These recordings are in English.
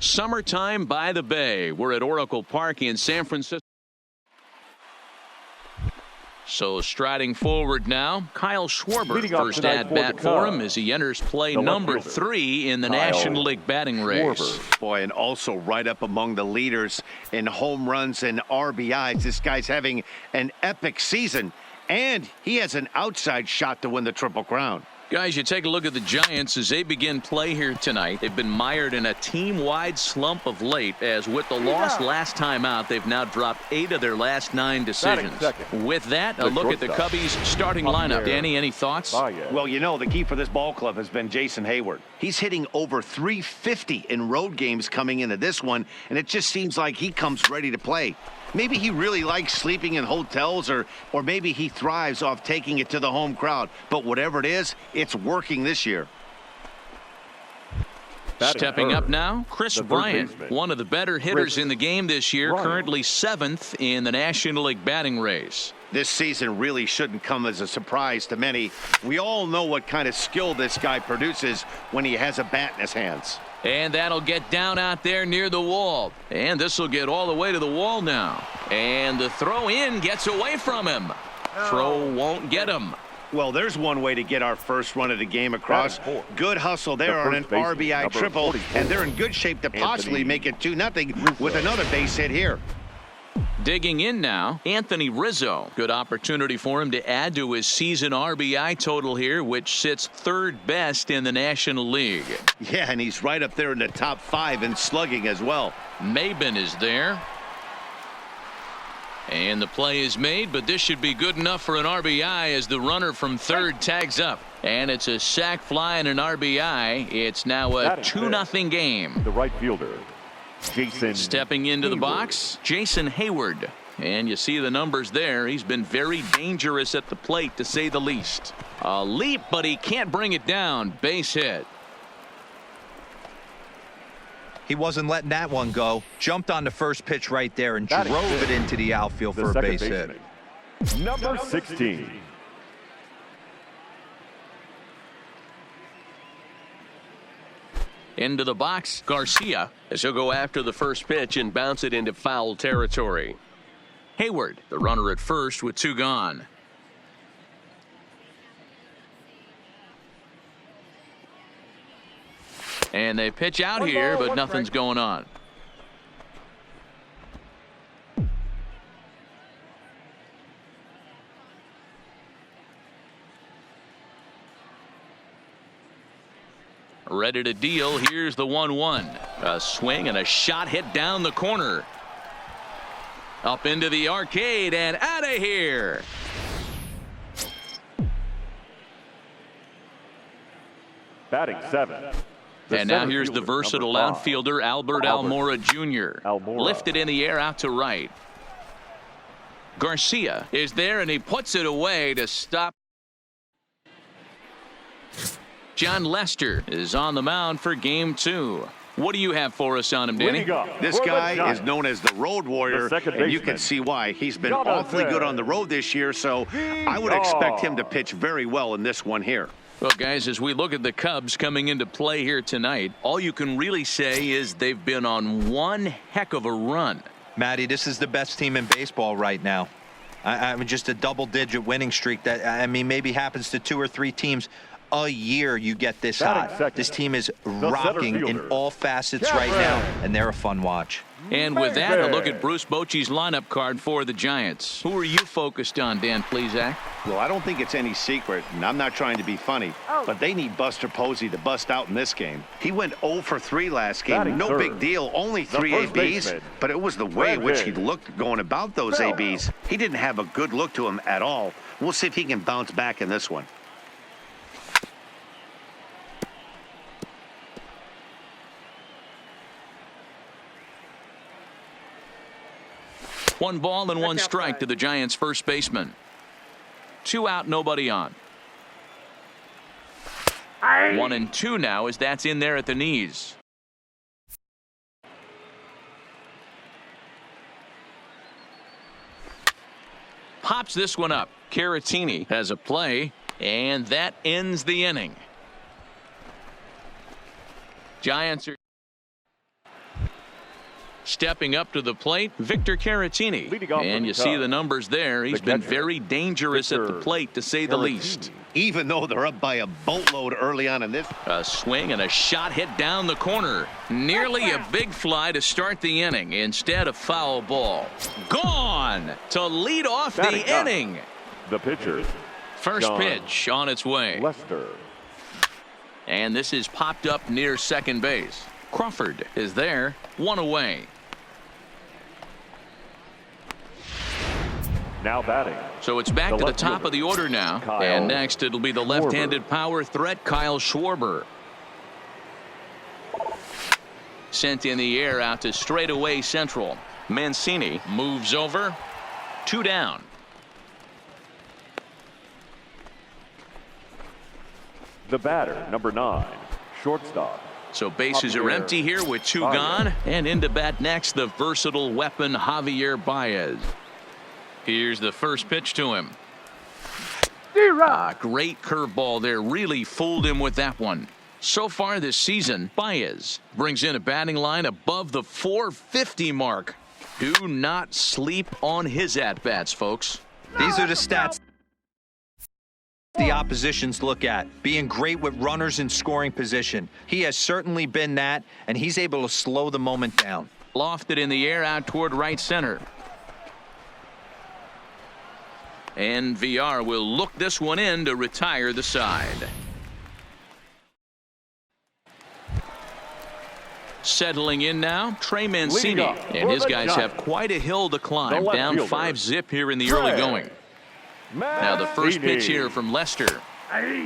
Summertime by the Bay. We're at Oracle Park in San Francisco. So striding forward now, Kyle Schwarber. First at bat for him as he enters play number 3 in the National League batting race. Boy, and also right up among the leaders in home runs and RBIs. This guy's having an epic season, and he has an outside shot to win the Triple Crown. Guys, you take a look at the Giants as they begin play here tonight. They've been mired in a team-wide slump of late, as with the loss last time out, they've now dropped 8 of their last 9 decisions. With that, a look at the Cubbies' starting lineup. Danny, any thoughts? Well, you know, the key for this ball club has been Jason Hayward. He's hitting over .350 in road games coming into this one, and it just seems like he comes ready to play. Maybe he really likes sleeping in hotels, or maybe he thrives off taking it to the home crowd. But whatever it is, it's working this year. Stepping up now, Chris Bryant, one of the better hitters in the game this year, currently 7th in the National League batting race. This season really shouldn't come as a surprise to many. We all know what kind of skill this guy produces when he has a bat in his hands. And that'll get down out there near the wall. And this will get all the way to the wall now. And the throw in gets away from him. Throw won't get him. Well, there's one way to get our first run of the game across. Good hustle there on an RBI triple, and they're in good shape to possibly make it 2-0 with another base hit here. Digging in now, Anthony Rizzo. Good opportunity for him to add to his season RBI total here, which sits 3rd best in the National League. Yeah, and he's right up there in the top 5 in slugging as well. Maben is there. And the play is made, but this should be good enough for an RBI as the runner from 3rd tags up. And it's a sac fly and an RBI. It's now a 2-0 game. The right fielder, Jason stepping into the box, Jason Hayward. And you see the numbers there. He's been very dangerous at the plate, to say the least. A leap, but he can't bring it down. Base hit. He wasn't letting that one go. Jumped on the first pitch right there and drove it into the outfield for a base hit. Number 16. Into the box, Garcia, as he'll go after the first pitch and bounce it into foul territory. Hayward, the runner at first with 2 gone. And they pitch out here, but nothing's going on. Ready to deal. Here's the 1-1. A swing and a shot hit down the corner. Up into the arcade and out of here. Batting 7. And now here's the versatile outfielder, Albert Almora Jr. Lifted in the air out to right. Garcia is there, and he puts it away to stop. John Lester is on the mound for game 2. What do you have for us on him, Danny? This guy is known as the Road Warrior, and you can see why. He's been awfully good on the road this year, so I would expect him to pitch very well in this one here. Well, guys, as we look at the Cubs coming into play here tonight, all you can really say is they've been on one heck of a run. Matty, this is the best team in baseball right now. I mean, just a double-digit winning streak that, I mean, maybe happens to 2 or 3 teams a year. You get this hot. This team is rocking in all facets right now, and they're a fun watch. And with that, a look at Bruce Bochy's lineup card for the Giants. Who are you focused on, Dan Plesac? Well, I don't think it's any secret, and I'm not trying to be funny, but they need Buster Posey to bust out in this game. He went 0 for 3 last game. No big deal, only 3 ABs, but it was the way in which he looked going about those ABs. He didn't have a good look to him at all. We'll see if he can bounce back in this one. One ball and 1 strike to the Giants' first baseman. 2 out, nobody on. 1 and 2 now as that's in there at the knees. Pops this one up. Caratini has a play, and that ends the inning. Giants are Stepping up to the plate, Victor Caratini. And you see the numbers there. He's been very dangerous at the plate, to say the least. Even though they're up by a boatload early on in this. A swing and a shot hit down the corner. Nearly a big fly to start the inning. Instead, a foul ball. Gone to lead off the inning. The pitcher. First pitch on its way. Lester. And this is popped up near second base. Crawford is there, one away. Now batting. So it's back to the top of the order now. And next it'll be the left-handed power threat, Kyle Schwarber. Sent in the air out to straightaway central. Mancini moves over. 2 down. The batter, number 9, shortstop. So bases are empty here with 2 gone. And into bat next, the versatile weapon, Javier Baez. Here's the first pitch to him. Great curveball there. Really fooled him with that one. So far this season, Baez brings in a batting line above the 450 mark. Do not sleep on his at-bats, folks. These are the stats the oppositions look at. Being great with runners in scoring position. He has certainly been that, and he's able to slow the moment down. Lofted in the air out toward right center. And VR will look this one in to retire the side. Settling in now, Trey Mancini. And his guys have quite a hill to climb. Down 5-zip here in the early going. Now the first pitch here from Lester.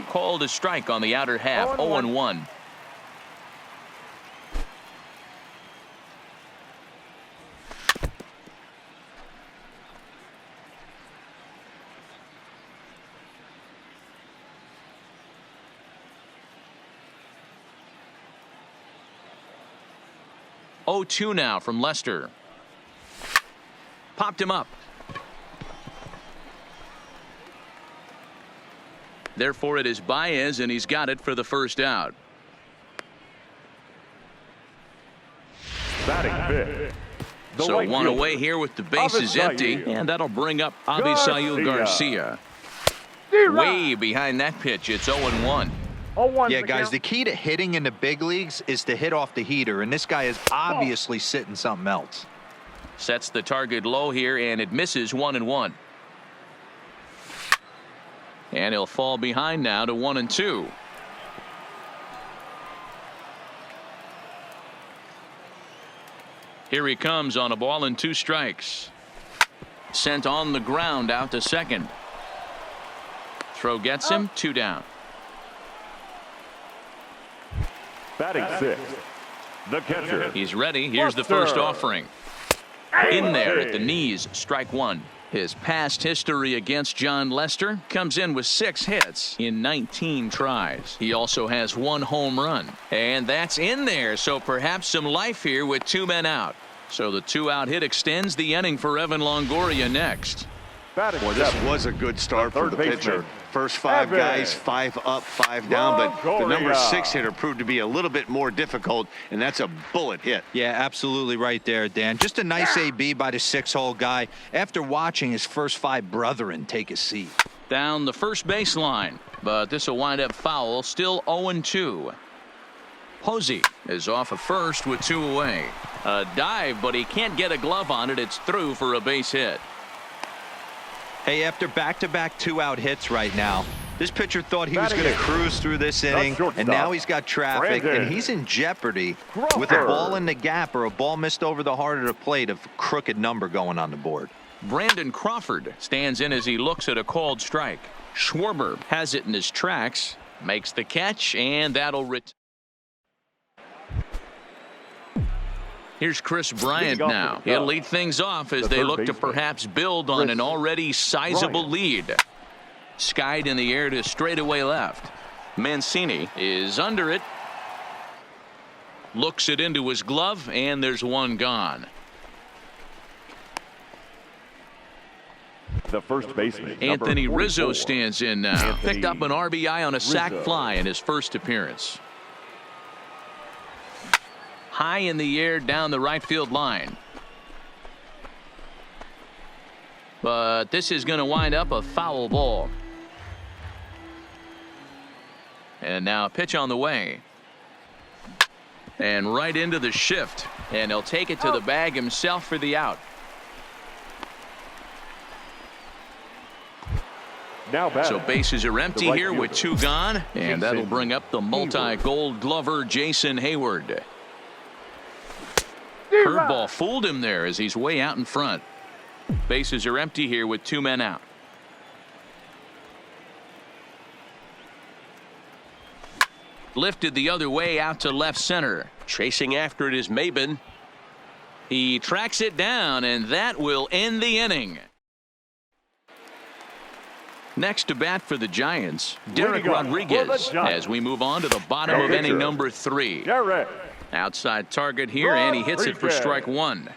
Called a strike on the outer half. 0-1. (0-2) now from Lester. Popped him up. Therefore, it is Baez, and he's got it for the first out. Batting fifth. So one away here with the bases empty, and that'll bring up Avisail Garcia. Way behind that pitch. It's 0-1. Yeah, guys, the key to hitting in the big leagues is to hit off the heater, and this guy is obviously sitting something else. Sets the target low here, and it misses. 1-1. And he'll fall behind now to 1-2. Here he comes on a ball and 2 strikes. Sent on the ground out to second. Throw gets him. 2 down. Batting sixth. The catcher. He's ready. Here's the first offering. In there at the knees. Strike 1. His past history against John Lester comes in with 6 hits in 19 tries. He also has 1 home run. And that's in there, so perhaps some life here with 2 men out. So the 2-out hit extends the inning for Evan Longoria next. Boy, this was a good start for the pitcher. First 5 guys, 5 up, 5 down, but the number 6 hitter proved to be a little bit more difficult, and that's a bullet hit. Yeah, absolutely right there, Dan. Just a nice AB by the 6-hole guy after watching his first 5 brethren take a seat. Down the first baseline, but this will wind up foul. Still 0-2. Posey is off of first with 2 away. A dive, but he can't get a glove on it. It's through for a base hit. Hey, after back-to-back 2-out hits right now, this pitcher thought he was going to cruise through this inning, and now he's got traffic, and he's in jeopardy with a ball in the gap or a ball missed over the heart of the plate, a crooked number going on the board. Brandon Crawford stands in as he looks at a called strike. Schwarber has it in his tracks, makes the catch, and that'll return. Here's Chris Bryant now. He'll lead things off as they look to perhaps build on an already sizable lead. Skied in the air to straightaway left. Mancini is under it. Looks it into his glove, and there's 1 gone. The first baseman, Anthony Rizzo stands in now. Picked up an RBI on a sac fly in his first appearance. high in the air down the right field line. But this is going to wind up a foul ball. And now a pitch on the way. And right into the shift. And he'll take it to the bag himself for the out. So bases are empty here with 2 gone. And that'll bring up the multi-gold glover Jason Hayward. Curveball fooled him there as he's way out in front. Bases are empty here with 2 men out. Lifted the other way out to left center. Chasing after it is Maben. He tracks it down, and that will end the inning. Next to bat for the Giants, Derek Rodriguez, as we move on to the bottom of inning number 3. Outside target here, and he hits it for strike 1.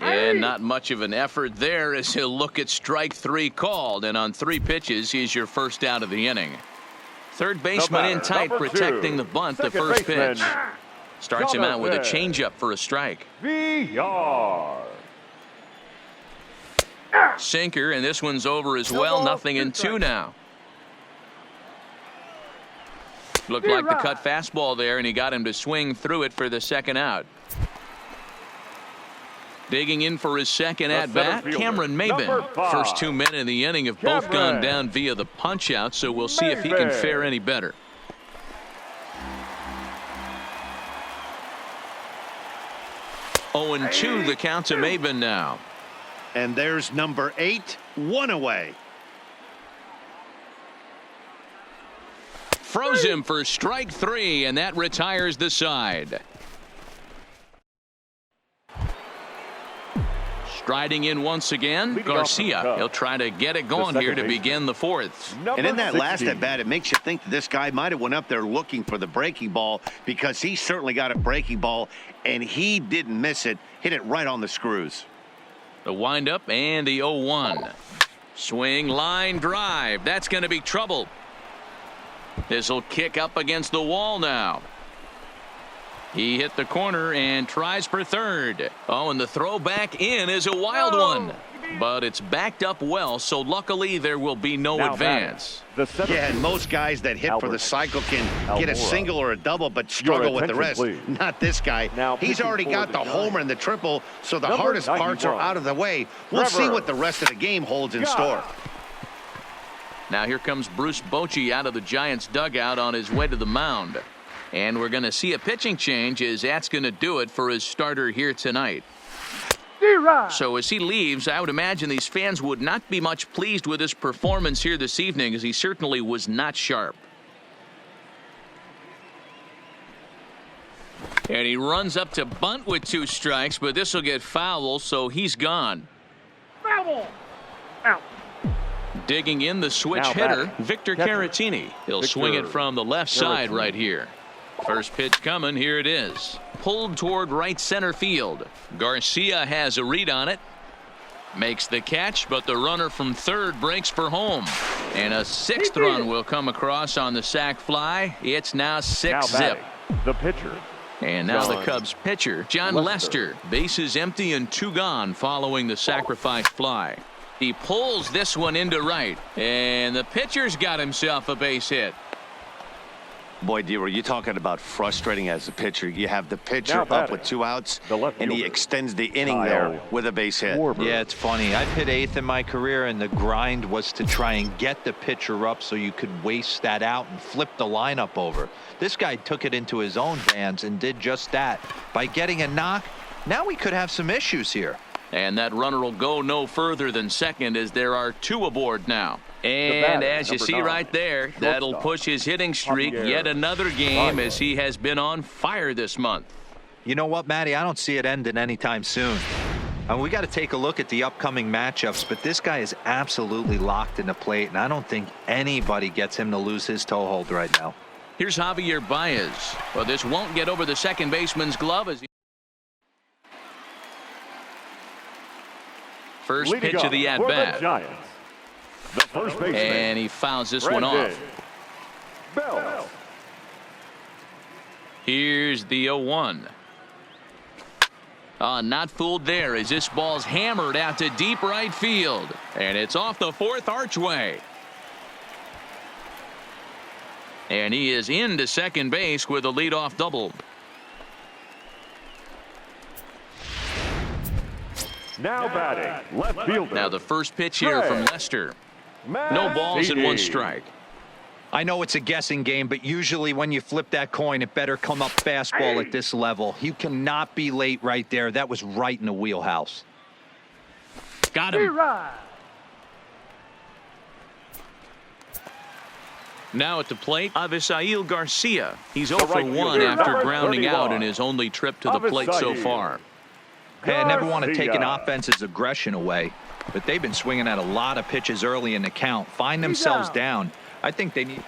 And not much of an effort there as he'll look at strike 3 called, and on 3 pitches, he's your first out of the inning. Third baseman in tight, protecting the bunt, the first pitch. Starts him out with a changeup for a strike. Sinker, and this one's over as well. 0-2 now. Looked like the cut fastball there, and he got him to swing through it for the second out. Digging in for his second at-bat, Cameron Maben. First 2 men in the inning have both gone down via the punch-out, so we'll see if he can fare any better. Oh, 0-2 the count to Maben now. And there's number 8, 1 away. Froze him for strike 3, and that retires the side. Striding in once again, Garcia. He'll try to get it going here to begin the 4th. And in that last at-bat, it makes you think that this guy might have went up there looking for the breaking ball, because he certainly got a breaking ball, and he didn't miss it. Hit it right on the screws. The windup and the 0-1. Swing, line, drive. That's going to be trouble. This will kick up against the wall now. He hit the corner and tries for third. Oh, and the throw back in is a wild one. But it's backed up well, so luckily there will be no advance. Yeah, and most guys that hit for the cycle can get a single or a double, but struggle with the rest. Not this guy. He's already got the homer and the triple, so the hardest parts are out of the way. We'll see what the rest of the game holds in store. Now here comes Bruce Bochy out of the Giants dugout on his way to the mound. And we're going to see a pitching change, as that's going to do it for his starter here tonight. So as he leaves, I would imagine these fans would not be much pleased with his performance here this evening, as he certainly was not sharp. And he runs up to bunt with 2 strikes, but this will get foul, so he's gone. Foul. Out. Digging in the switch hitter, Victor Caratini. He'll swing it from the left side right here. First pitch coming, here it is. Pulled toward right center field. Garcia has a read on it. Makes the catch, but the runner from third breaks for home. And a 6th run will come across on the sac fly. It's now 6-zip. The pitcher. And now the Cubs pitcher, John Lester. Bases empty and 2 gone following the sacrifice fly. He pulls this one into right. And the pitcher's got himself a base hit. Boy, D-Roy, you're talking about frustrating as a pitcher. You have the pitcher up with 2 outs, and he extends the inning there with a base hit. Yeah, it's funny. I've hit 8th in my career, and the grind was to try and get the pitcher up so you could waste that out and flip the lineup over. This guy took it into his own hands and did just that. By getting a knock, now we could have some issues here. And that runner will go no further than second, as there are 2 aboard now. And as you see right there, that'll push his hitting streak yet another game, as he has been on fire this month. You know what, Matty? I don't see it ending anytime soon. We got to take a look at the upcoming matchups, but this guy is absolutely locked in the plate, and I don't think anybody gets him to lose his toehold right now. Here's Javier Baez. Well, this won't get over the second baseman's glove as he... First pitch of the at-bat. The first baseman. And he fouls this one off. Bell. Here's the 0-1. Not fooled there as this ball's hammered out to deep right field. And it's off the fourth archway. And he is into second base with a leadoff double. Now batting, left fielder. Now the first pitch here from Lester. No balls and one strike. I know it's a guessing game, but usually when you flip that coin, it better come up fastball at this level. You cannot be late right there. That was right in the wheelhouse. Got him. Now at the plate, Avisail Garcia. He's 0 for 1 after grounding out in his only trip to the plate so far. Hey, I never want to take an offense's aggression away, but they've been swinging at a lot of pitches early in the count. Find themselves down. I think they need.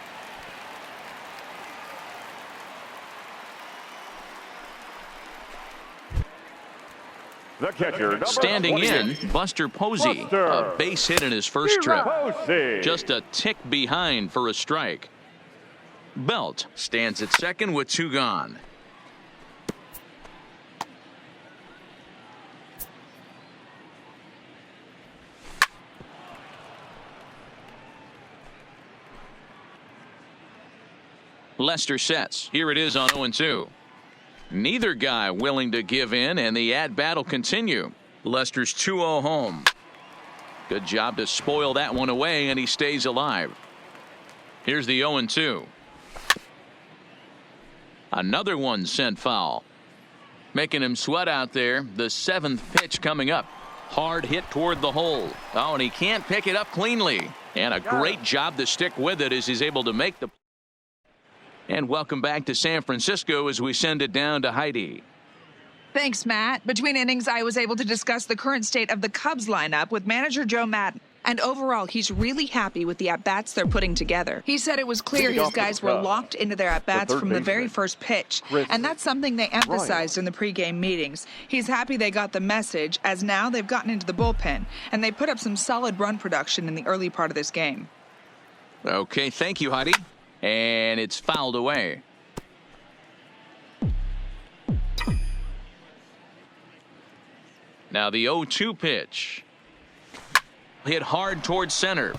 The catcher, standing in, Buster Posey. A base hit in his first trip. Just a tick behind for a strike. Belt stands at second with 2 gone. Lester sets. Here it is on 0-2. Neither guy willing to give in, and the at-bat will continue. Lester's 2-0 home. Good job to spoil that one away, and he stays alive. Here's the 0-2. Another one sent foul. Making him sweat out there. The 7th pitch coming up. Hard hit toward the hole. Oh, and he can't pick it up cleanly. And a great job to stick with it as he's able to make the. And welcome back to San Francisco as we send it down to Heidi. Thanks, Matt. Between innings, I was able to discuss the current state of the Cubs lineup with manager Joe Maddon. And overall, he's really happy with the at-bats they're putting together. He said it was clear his guys were locked into their at-bats from the very first pitch. And that's something they emphasized in the pregame meetings. He's happy they got the message, as now they've gotten into the bullpen. And they put up some solid run production in the early part of this game. Okay, thank you, Heidi. And it's fouled away. Now the 0-2 pitch. Hit hard towards center.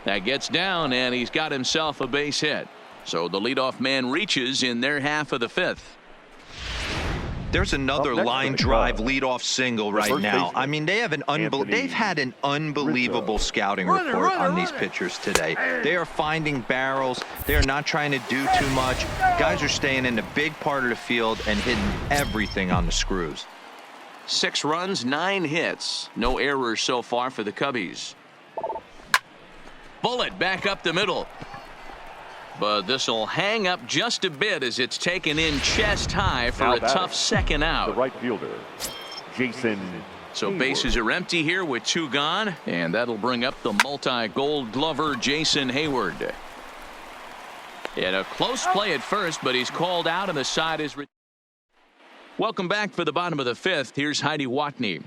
That gets down, and he's got himself a base hit. So the leadoff man reaches in their half of the 5th. There's another line drive leadoff single right now. I mean, they've had an unbelievable scouting report on these pitchers today. They are finding barrels. They are not trying to do too much. Guys are staying in the big part of the field and hitting everything on the screws. 6 runs, 9 hits. No errors so far for the Cubbies. Bullet back up the middle. But this will hang up just a bit as it's taken in chest high for a tough second out. The right fielder, Jason. So bases are empty here with 2 gone, and that'll bring up the multi-gold glover Jason Hayward. And a close play at first, but he's called out and the side is. Welcome back for the bottom of the 5th. Here's Heidi Watney.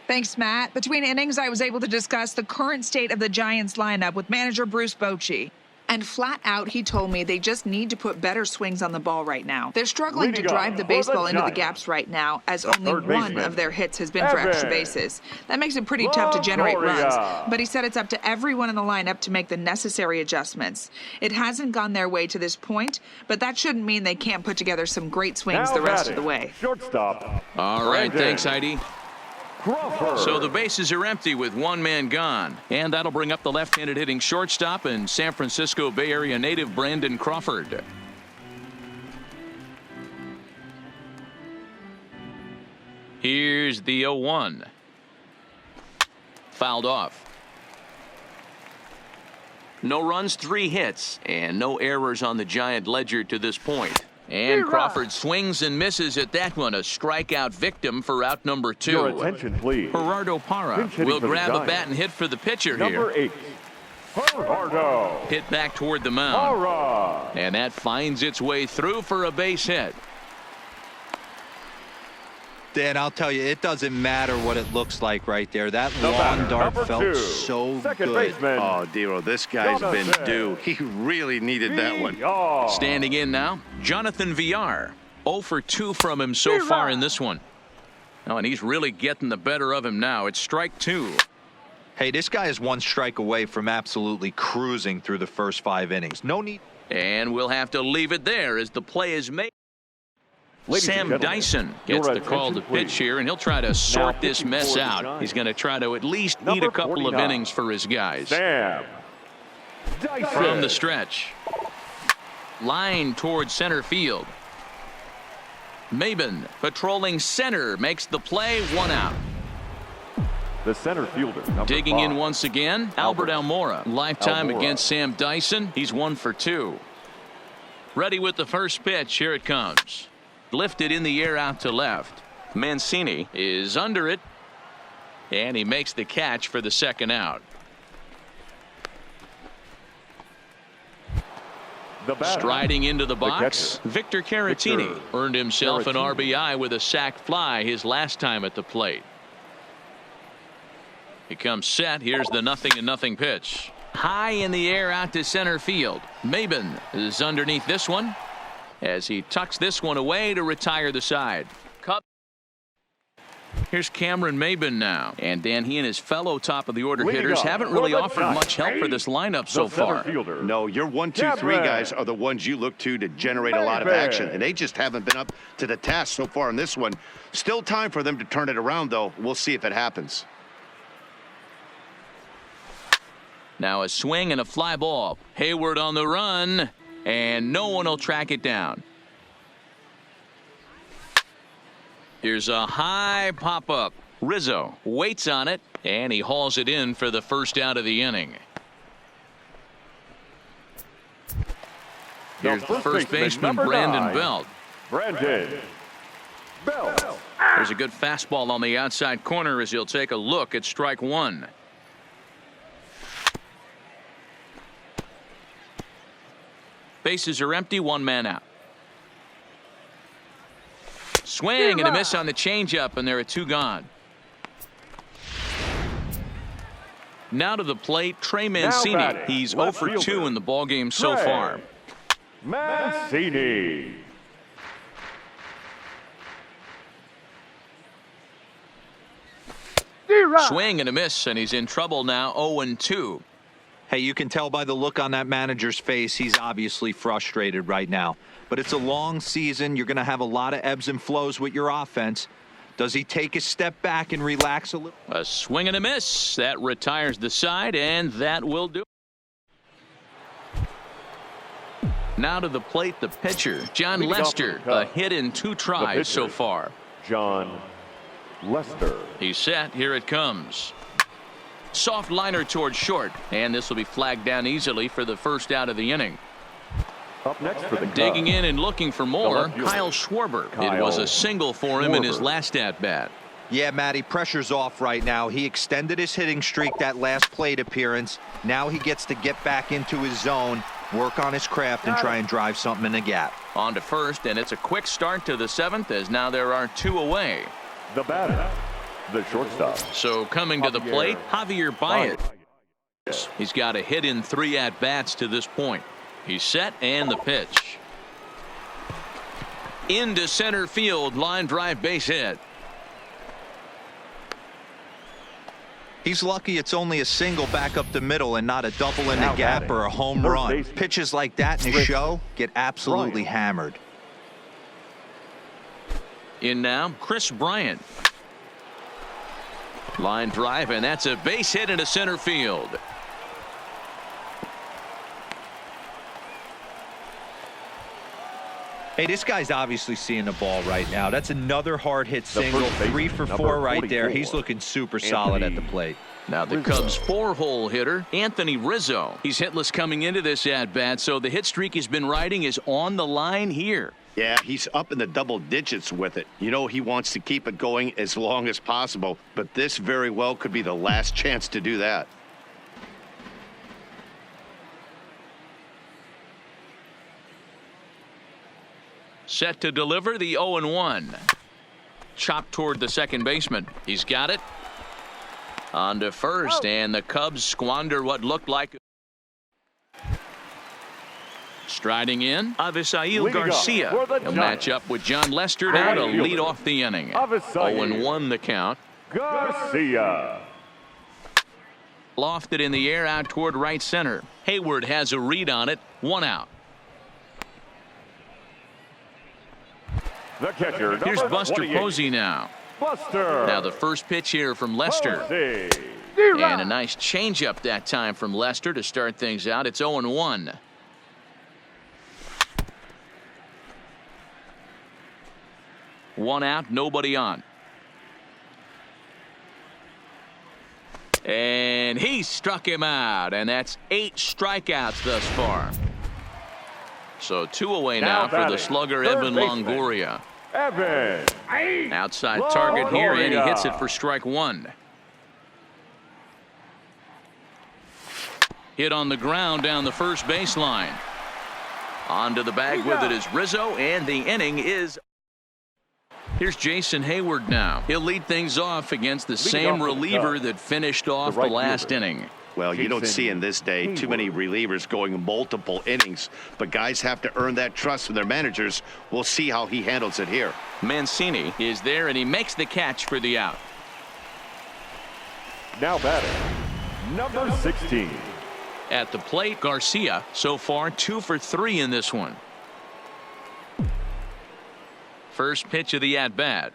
Thanks, Matt. Between innings, I was able to discuss the current state of the Giants lineup with manager Bruce Bochy. And flat out, he told me they just need to put better swings on the ball right now. They're struggling to drive the baseball into the gaps right now, as only one of their hits has been for extra bases. That makes it pretty tough to generate runs. But he said it's up to everyone in the lineup to make the necessary adjustments. It hasn't gone their way to this point, but that shouldn't mean they can't put together some great swings the rest of the way. Shortstop. All right, thanks, Heidi. So the bases are empty with 1 man gone, and that'll bring up the left-handed hitting shortstop and San Francisco Bay Area native Brandon Crawford. Here's the 0-1. Fouled off. No runs, 3 hits, and no errors on the Giant ledger to this point. And Crawford swings and misses at that one. A strikeout victim for out number 2. Your attention, please. Gerardo Parra will grab a bat and hit for the pitcher number here. Number 8, Gerardo. Hit back toward the mound. Parra. And that finds its way through for a base hit. Dan, I'll tell you, it doesn't matter what it looks like right there. That The lawn batter, dart number felt 2, so second good. baseman. Oh, Dero, this guy's been Jonathan due. He really needed that one. VR. Standing in now, Jonathan VR. 0 for 2 from him so far in this one. Oh, and he's really getting the better of him now. It's strike 2. Hey, this guy is 1 strike away from absolutely cruising through the first 5 innings. No need. And we'll have to leave it there as the play is made. Ladies and Sam gentlemen, Dyson gets your the call to attention, pitch please. here, and he'll try to sort this pitching mess for the out. Giants. He's going to try to at least eat Number a couple of 49, innings for his guys. Sam Dyson. From the stretch. Line towards center field. Maben patrolling center makes the play, 1 out. The center fielder. Number Digging 5. in once again, Albert Almora. Lifetime Almora. against Sam Dyson. He's 1 for 2. Ready with the first pitch. Here it comes. Lifted in the air out to left. Mancini is under it. And he makes the catch for the second out. The batter, Striding into the box, catcher. Victor Caratini Victor earned himself an Caratini. RBI with a sac fly his last time at the plate. He comes set. Here's the 0-0 pitch. High in the air out to center field. Maben is underneath this one as he tucks this one away to retire the side. Cup. Here's Cameron Maben now. And Dan, he and his fellow top of the order Leading hitters off haven't really for the offered much help for this lineup so The center far. fielder. No, your 1, 2, 3 Cameron. guys are the ones you look to generate a lot of Maben. action, and they just haven't been up to the task so far in this one. Still time for them to turn it around, though. We'll see if it happens. Now a swing and a fly ball. Hayward on the run, and no one will track it down. Here's a high pop-up. Rizzo waits on it, and he hauls it in for the first out of the inning. Here's the first baseman, number Brandon 9, Belt. Brandon Belt. There's a good fastball on the outside corner as he'll take a look at strike 1. Bases are empty, 1 man out. Swing and a miss on the changeup, and there are 2 gone. Now to the plate, Trey Mancini. batting, He's 0 left for 2 fielder, in the ballgame so Trey far. Mancini. Swing and a miss, and he's in trouble now, 0-2. Hey, you can tell by the look on that manager's face, he's obviously frustrated right now. But it's a long season. You're going to have a lot of ebbs and flows with your offense. Does he take a step back and relax a little? A swing and a miss. That retires the side, and that will do. Now to the plate, the pitcher, John Leading off Lester. the cup, A hit in 2 tries pitcher. so far. John Lester. He's set. Here it comes. Soft liner towards short, and this will be flagged down easily for the first out of the inning. Up next for the Digging Cubs, in and looking for more, left fielder, Kyle Schwarber. It Kyle was a single for him in his Schwarber. last at-bat. Yeah, Matty, pressure's off right now. He extended his hitting streak that last plate appearance. Now he gets to get back into his zone, work on his craft, and try and drive something in the gap. On to first, and it's a quick start to the 7th as now there are 2 away. the batter, the shortstop. So coming to the plate, Javier Baez. He's got a hit in 3 at-bats to this point. He's set, and the pitch. Into center field, line drive, base hit. He's lucky it's only a single back up the middle and not a double in the Now gap batting, or a home first run. baseman, Pitches like that in a Chris show get absolutely Bryant. hammered. In now, Chris Bryant. Line drive, and that's a base hit into center field. Hey, this guy's obviously seeing the ball right now. That's another hard hit single. first baseman, 3 for 4 number right there. 44, He's looking super solid at the plate. Now the Rizzo. Cubs' 4-hole hitter, Anthony Rizzo. He's hitless coming into this at-bat, so the hit streak he's been riding is on the line here. Yeah, he's up in the double digits with it. You know he wants to keep it going as long as possible, but this very well could be the last chance to do that. Set to deliver the 0-1. Chopped toward the second baseman. He's got it. On to first, and the Cubs squander what looked like. Striding in, Avisail Garcia. He'll match up with John Lester now to lead off the inning. 0-1 the count. Garcia. Lofted in the air out toward right center. Hayward has a read on it. 1 out. The catcher. Here's Buster Posey now. Buster. Now the first pitch here from Lester. Posey. And a nice changeup that time from Lester to start things out. It's 0-1. One out, nobody on. And he struck him out, and that's 8 strikeouts thus far. So 2 away now for the slugger Evan Longoria. Evan. Outside target here, and he hits it for strike 1. Hit on the ground down the first baseline. Onto the bag with it is Rizzo, and the inning is. Here's Jason Hayward now. He'll lead things off against the same reliever that finished off the last inning. Well, you don't see in this day too many relievers going multiple innings, but guys have to earn that trust from their managers. We'll see how he handles it here. Mancini is there, and he makes the catch for the out. Now batting, number 16. At the plate, Garcia so far 2 for 3 in this one. First pitch of the at-bat.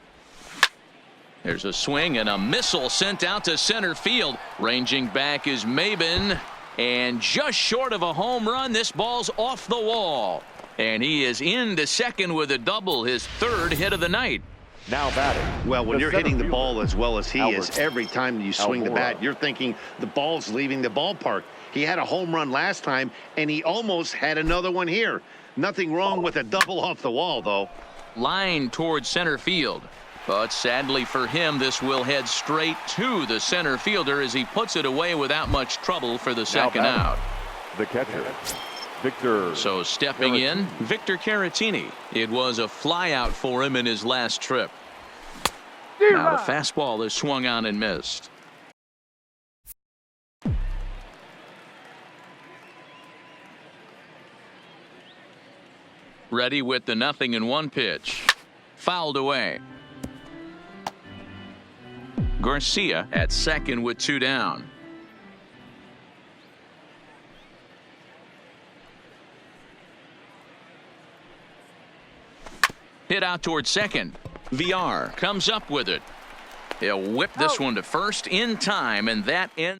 There's a swing and a missile sent out to center field. Ranging back is Maben, and just short of a home run, this ball's off the wall. And he is into second with a double, his 3rd hit of the night. Now batting. Well, when you're hitting the ball as well as he is, Albert. every time you swing the bat, you're thinking the ball's leaving the ballpark. He had a home run last time, and he almost had another one here. Nothing wrong with a double off the wall, though. Line towards center field. But sadly for him, this will head straight to the center fielder as he puts it away without much trouble for the second out. The catcher, Victor. So stepping in, Victor Caratini. It was a flyout for him in his last trip. Now the fastball is swung on and missed. Ready with the 0-1 pitch. Fouled away. Garcia at second with 2 down. Hit out towards second. VR comes up with it. He'll whip this one to first in time, and that ends.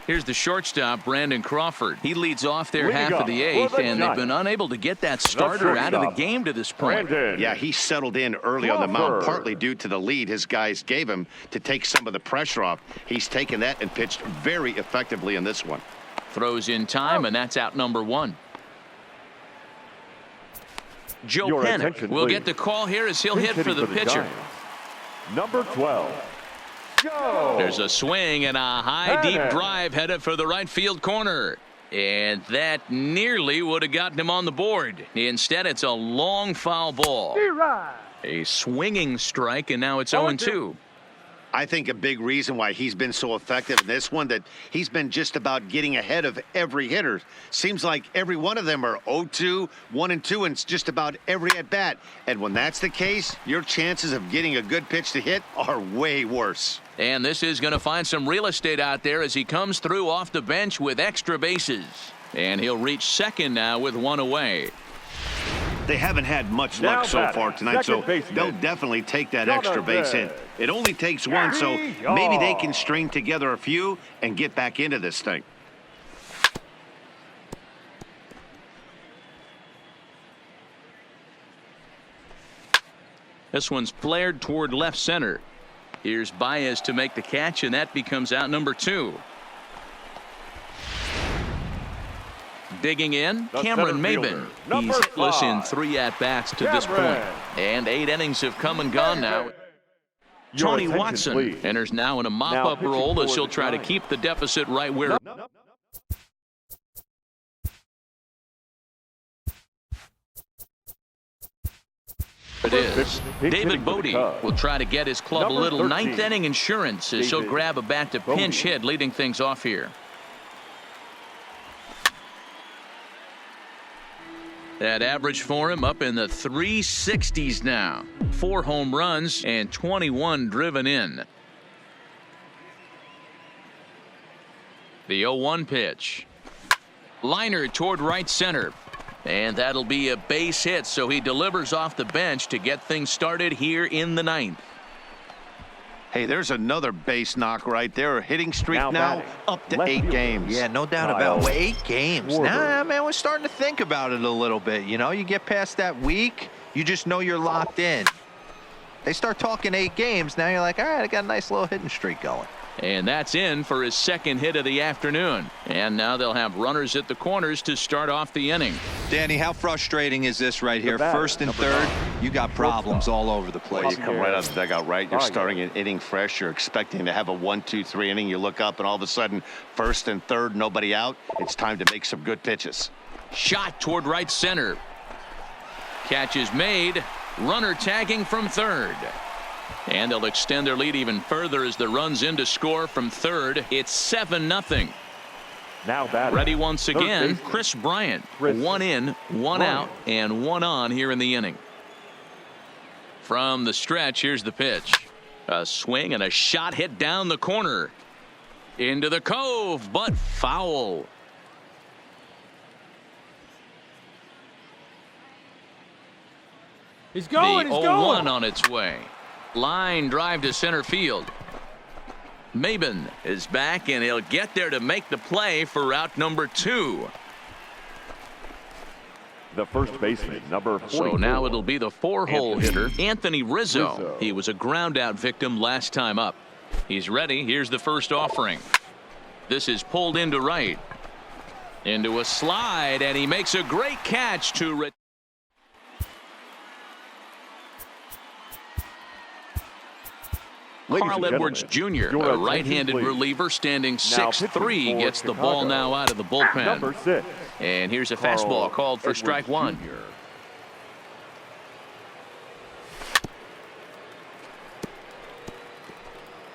Here's the shortstop, Brandon Crawford. He leads off their half of the 8th, and they've been unable to get that starter out of the game to this point. Yeah, he settled in early on the mound, partly due to the lead his guys gave him to take some of the pressure off. He's taken that and pitched very effectively in this one. Throws in time, and that's out number 1. Joe Panic will get the call here as he'll hit for the pitcher. Number 12. Go. There's a swing and a high deep drive headed for the right field corner. And that nearly would have gotten him on the board. Instead, it's a long foul ball. A swinging strike, and now it's 0-2. I think a big reason why he's been so effective in this one, that he's been just about getting ahead of every hitter. Seems like every one of them are 0-2, 1-2, and it's just about every at-bat. And when that's the case, your chances of getting a good pitch to hit are way worse. And this is going to find some real estate out there as he comes through off the bench with extra bases. And he'll reach second now with 1 away. They haven't had much luck so far tonight, so they'll definitely take that extra base hit. It only takes one, so maybe they can string together a few and get back into this thing. This one's flared toward left center. Here's Baez to make the catch, and that becomes out number 2. Digging in, Cameron Maben. He's hitless in 3 at-bats to this point. And 8 innings have come and gone now. Tony Watson enters now in a mop-up role as he'll try to keep the deficit right where. It is. David Bodie will try to get his club a little ninth inning insurance as he'll grab a bat to pinch hit, leading things off here. That average for him up in the 360s now. 4 home runs and 21 driven in. The 0-1 pitch. Liner toward right center. And that'll be a base hit, so he delivers off the bench to get things started here in the 9th. Hey, there's another base knock right there. Hitting streak now up to 8 games. Yeah, no doubt about it. 8 games. Now, man, we're starting to think about it a little bit. You know, you get past that week, you just know you're locked in. They start talking 8 games, now you're like, all right, I got a nice little hitting streak going. And that's in for his second hit of the afternoon. And now they'll have runners at the corners to start off the inning. Danny, how frustrating is this right here? First and third, you got problems all over the place. Well, you come right out of the dugout, right? You're starting an inning fresh. You're expecting to have a 1-2-3 inning. You look up, and all of a sudden, first and third, nobody out. It's time to make some good pitches. Shot toward right center. Catch is made. Runner tagging from third. And they'll extend their lead even further as the runs in to score from third. It's 7-0. Now batting. Ready once again, Chris Bryant. 1 in, 1 out, and 1 on here in the inning. From the stretch, here's the pitch. A swing and a shot hit down the corner. Into the cove, but foul. He's going, the 0-1 on its way. Line drive to center field. Maben is back, and he'll get there to make the play for out number 2. The first baseman, number 44. So now it'll be the 4-hole hitter, Anthony Rizzo. He was a ground-out victim last time up. He's ready. Here's the first offering. This is pulled into right. Into a slide, and he makes a great catch to Carl Edwards Jr., a right-handed reliever standing 6'3", gets the ball now out of the bullpen. Number 6. And here's a fastball called for strike 1.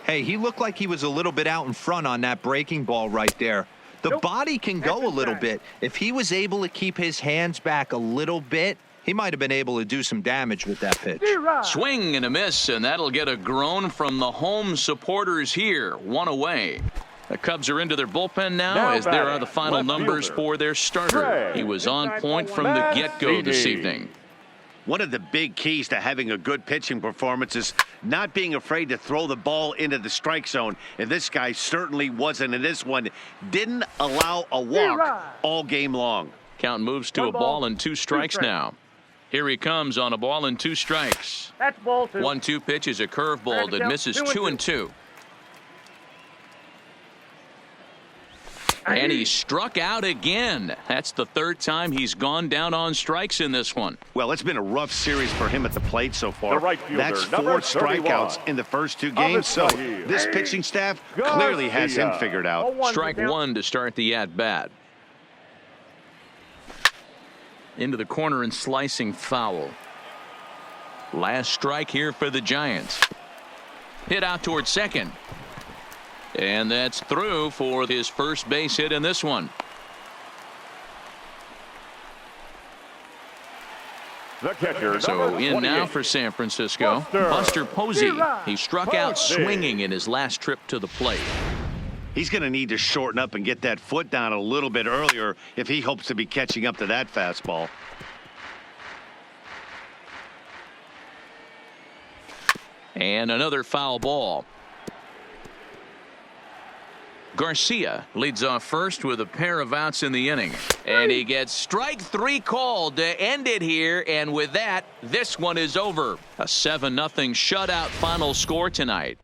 Hey, he looked like he was a little bit out in front on that breaking ball right there. The body can go a little bit. If he was able to keep his hands back a little bit, he might have been able to do some damage with that pitch. Swing and a miss, and that'll get a groan from the home supporters here. 1 away. The Cubs are into their bullpen now as there are the final numbers for their starter. He was on point from the get-go this evening. One of the big keys to having a good pitching performance is not being afraid to throw the ball into the strike zone. And this guy certainly wasn't in this one. Didn't allow a walk all game long. Count moves to a ball and 2 strikes now. Here he comes on a ball and 2 strikes. That's ball 2. 1-2 pitch is a curveball that misses 2-2. And he struck out again. That's the 3rd time he's gone down on strikes in this one. Well, it's been a rough series for him at the plate so far. That's 4 strikeouts in the first 2 games, so this pitching staff clearly has him figured out. Strike 1 to start the at-bat. Into the corner and slicing foul. Last strike here for the Giants. Hit out towards second. And that's through for his first base hit in this one. The catcher, so in now for San Francisco, Buster Posey. He struck out swinging in his last trip to the plate. He's going to need to shorten up and get that foot down a little bit earlier if he hopes to be catching up to that fastball. And another foul ball. Garcia leads off first with a pair of outs in the inning. And he gets strike 3 called to end it here. And with that, this one is over. A 7-0 shutout final score tonight.